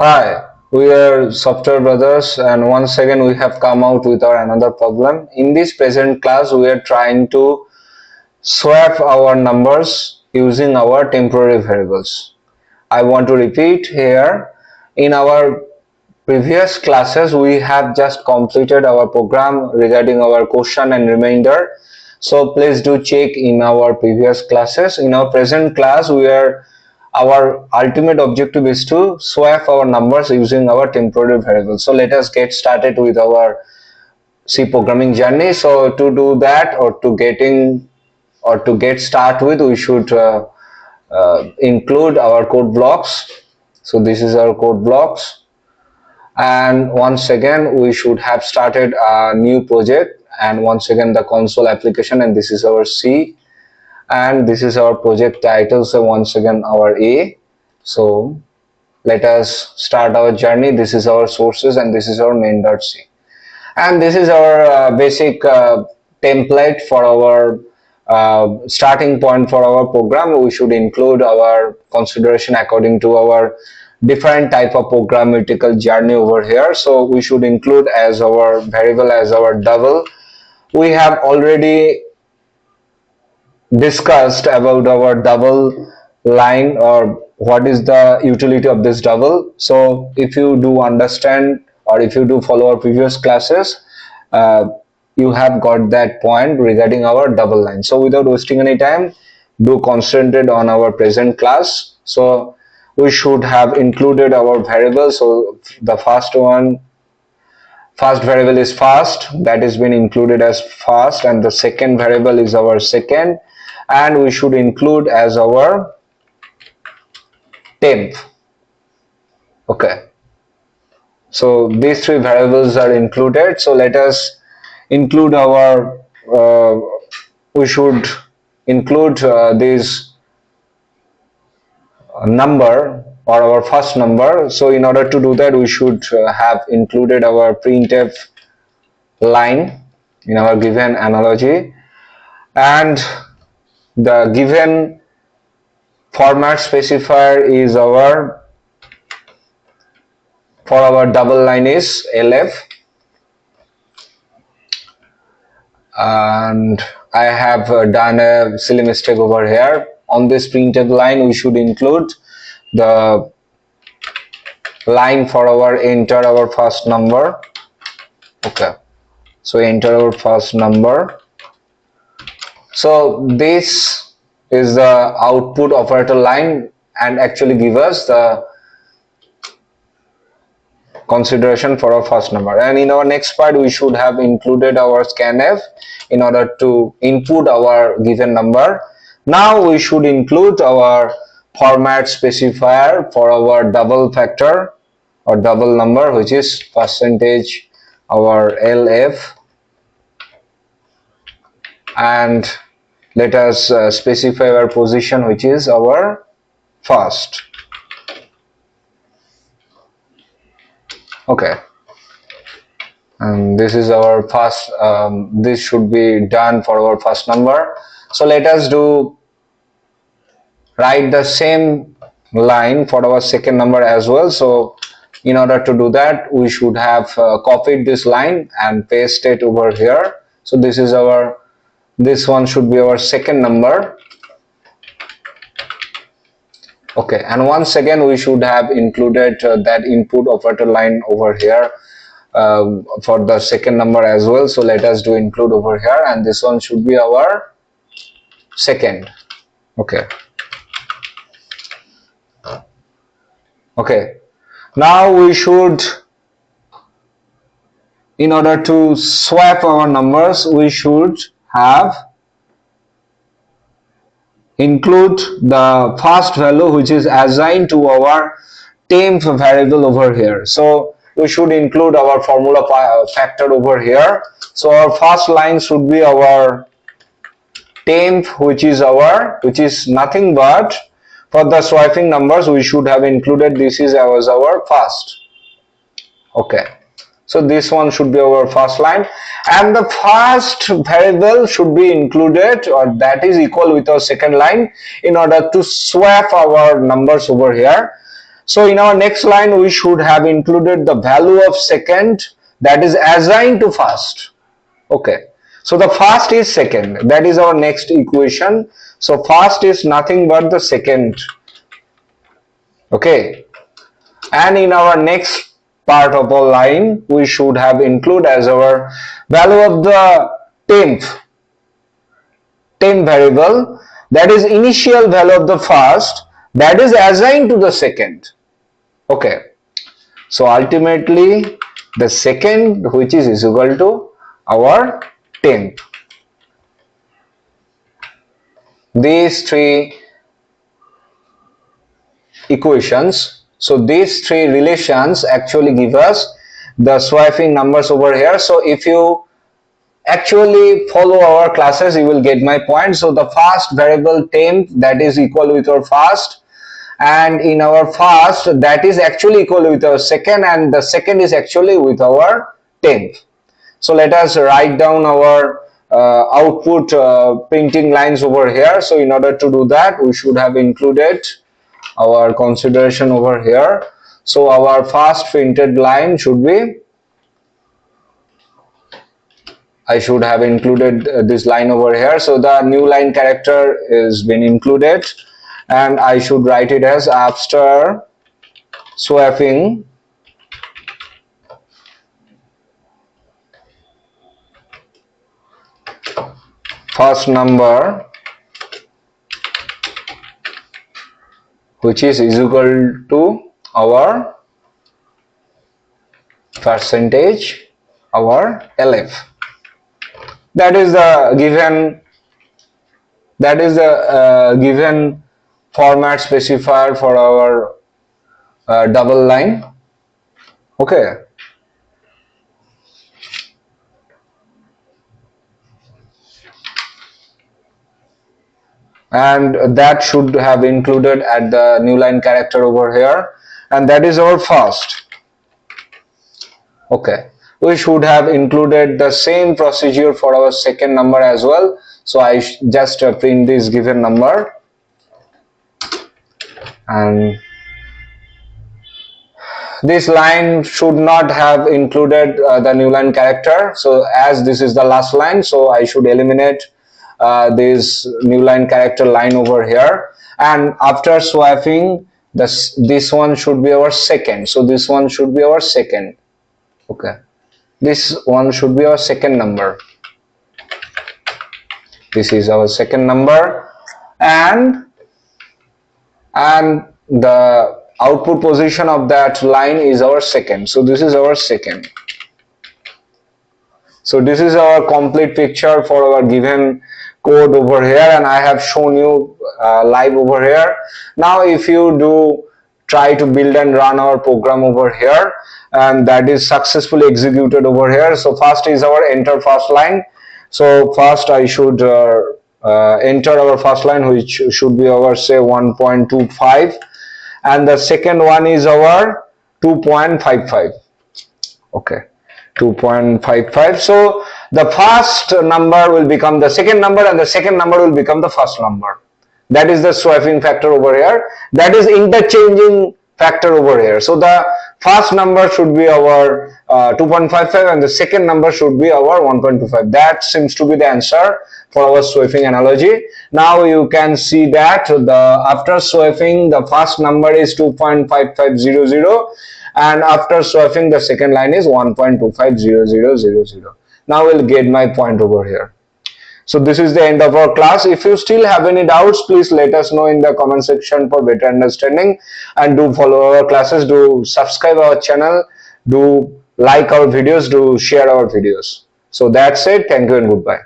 Hi, we are Software Brothers, and once again we have come out with our another problem. In this present class, we are trying to swap our numbers using our temporary variables. I want to repeat here. In our previous classes, we have just completed our program regarding our question and remainder. So please do check in our previous classes. In our present class, our ultimate objective is to swap our numbers using our temporary variables. So let us get started with our C programming journey. So to do that, or to get start with, we should include our code blocks. So this is our code blocks, and once again we should have started a new project, and once again the console application, and this is our C, and this is our project title. So once again our A. So let us start our journey. This is our sources, and this is our main.c, and this is our basic template for our starting point for our program. We should include our consideration according to our different type of programmatical journey over here. So we should include as our variable as our double. We have already discussed about our double line, or what is the utility of this double. So if you do understand, or if you do follow our previous classes, uh, you have got that point regarding our double line. So without wasting any time, do concentrate on our present class. So we should have included our variable. So the first variable is fast, that is been included as fast, and the second variable is our second, and we should include as our temp. Okay, so these three variables are included. So let us include our we should include this number, or our first number. So in order to do that, we should have included our printf line in our given analogy, and the given format specifier is for our double line is lf, and I have done a silly mistake over here. On this printf line, we should include the line for our enter our first number. Okay, so enter our first number. So this is the output operator line, and actually give us the consideration for our first number. And in our next part, we should have included our scanf in order to input our given number. Now we should include our format specifier for our double factor or double number, which is percentage our lf, and let us specify our position, which is our first. Okay, and this is our first, this should be done for our first number. So let us do write the same line for our second number as well. So in order to do that, we should have copied this line and paste it over here. So this one should be our second number. Okay, and once again we should have included that input operator line over here for the second number as well. So let us do include over here, and this one should be our second. Okay, now we should, in order to swap our numbers, we should have include the first value which is assigned to our temp variable over here. So we should include our formula factor over here. So our first line should be our temp, which is nothing but, for the swapping numbers we should have included, this is as our first. Okay, so this one should be our first line, and the first variable should be included, or that is equal with our second line, in order to swap our numbers over here. So in our next line we should have included the value of second that is assigned to first. Okay, so the first is second, that is our next equation. So first is nothing but the second. Okay, and in our next part of our line we should have include as our value of the temp variable, that is initial value of the first that is assigned to the second. Okay, so ultimately the second which is equal to our temp. These three equations, so these three relations actually give us the swapping numbers over here. So if you actually follow our classes you will get my point. So the first variable temp that is equal with our first, and in our first that is actually equal with our second, and the second is actually with our temp. So let us write down our output printing lines over here. So in order to do that we should have included our consideration over here. So our first printed line should be, I should have included this line over here. So the new line character is been included, and I should write it as after swapping first number which is equal to our percentage, our LF. That is the given format specifier for our double line. Okay, and that should have included at the new line character over here, and that is our first. Okay, we should have included the same procedure for our second number as well. So I just print this given number, and this line should not have included the new line character. So as this is the last line, so I should eliminate this new line character line over here, and after swapping this one should be our second. So this one should be our second. Okay, this one should be our second number. This is our second number, and the output position of that line is our second. So this is our second. So this is our complete picture for our given code over here, and I have shown you live over here. Now if you do try to build and run our program over here, and that is successfully executed over here. So first is our enter first line. So first I should enter our first line, which should be our say 1.25, and the second one is our 2.55. Okay, 2.55. So the first number will become the second number, and the second number will become the first number. That is the swapping factor over here. That is interchanging factor over here. So the first number should be our 2.55, and the second number should be our 1.25. That seems to be the answer for our swapping analogy. Now you can see that after swapping the first number is 2.5500, and after swapping the second line is 1.250000. Now we'll get my point over here. So this is the end of our class. If you still have any doubts, please let us know in the comment section for better understanding, and do follow our classes, do subscribe our channel, do like our videos, do share our videos. So that's it. Thank you and goodbye.